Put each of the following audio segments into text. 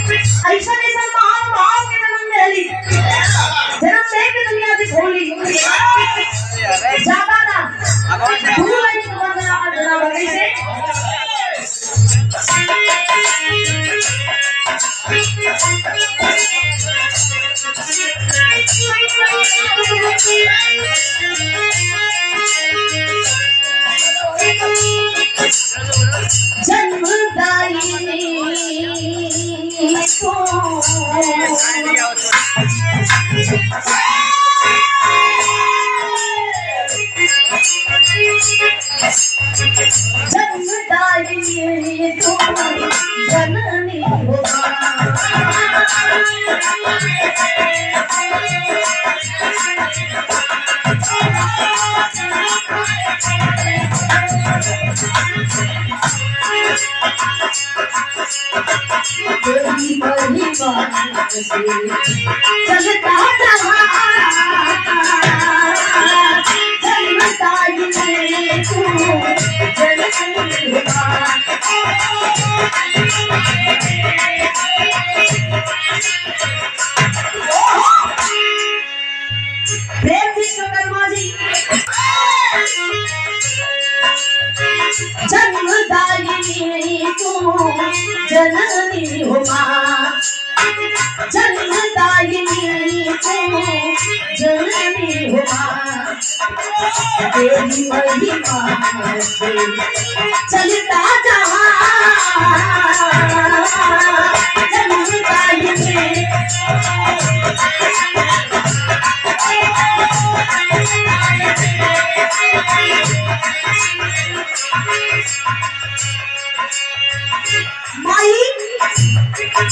ऐसा ऐसा महानुभाव के जन्म में ली, जन्म दे के दुनिया से खोली ज्यादा ना दूर है कि तुम्हारा जना बगई से जन्मदायिनी तो जन्मदायिनी तो जननी होगा तेरी महिमा से चलता जहां जन्मदायिनी तू जननी होगा प्रेम विश्वकर्मा जी जन्मदायिनी तू जननी हो मां जन्मदायिनी तू जननी हो मां तेरी महिमा से चलता जहां जन्मदायिनी माई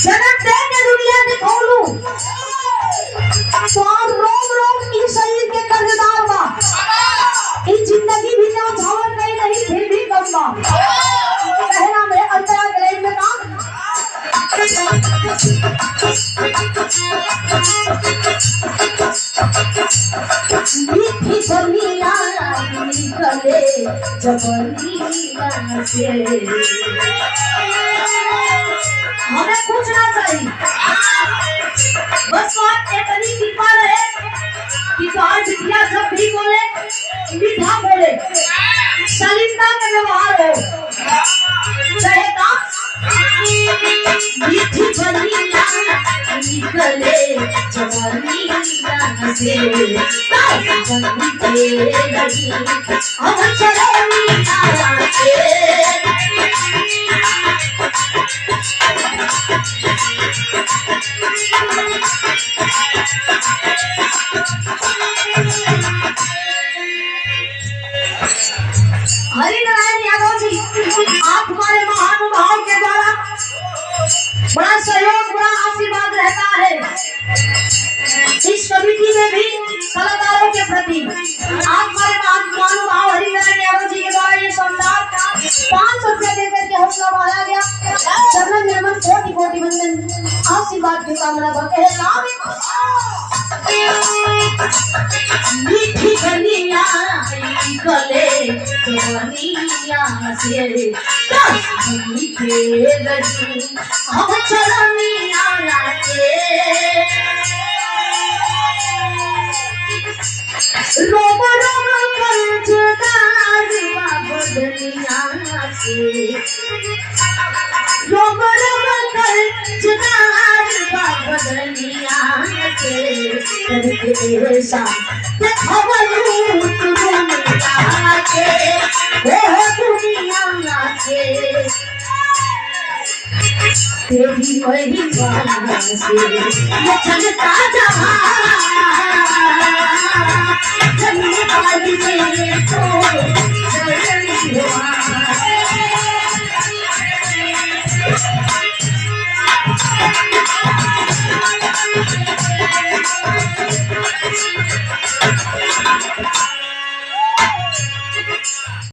जन्म दे के दुनिया में खोलू तो रोम रोम इस शरीर के कर्जदार बा इस जिंदगी भी ना झावर नहीं फिर भी कम बा कहना में अंतरा ग्रेड में काम मीठी दुनिया निकले जबरिया से हमें कुछ ना चाहिए बस बात इतनी कृपा रहे कि तुम्हारी बिटिया जब भी बोले मीठा बोले शालीनता का व्यवहार हो चाहे काम मीठी बनिया निकले जवानिया से जन्मी के लगी हम चले मीठा के हरिनारायण यादव जी आप हमारे महानुभाव के द्वारा बड़ा सहयोग बड़ा आशीर्वाद रहता है इस कमेटी में भी कलाकारों के प्रति आप हमारे महानुभाव हरिनारायण यादव जी के द्वारा ये सम्मान 500 रुपया देकर के हौसला बढ़ाया गया चरण में नमन कोटि कोटि वंदन आशीर्वाद की कामना करते हैं मीठी कनिया निकले जवानिया से जन्मी के लगी हम चरनिया के रोम रोम कर्जदार बदलिया से रोम रोम कर्जदार बदलिया से करके सा देखवलू दुनिया के दुनिया के तेरी महिमा से ये चलता जहां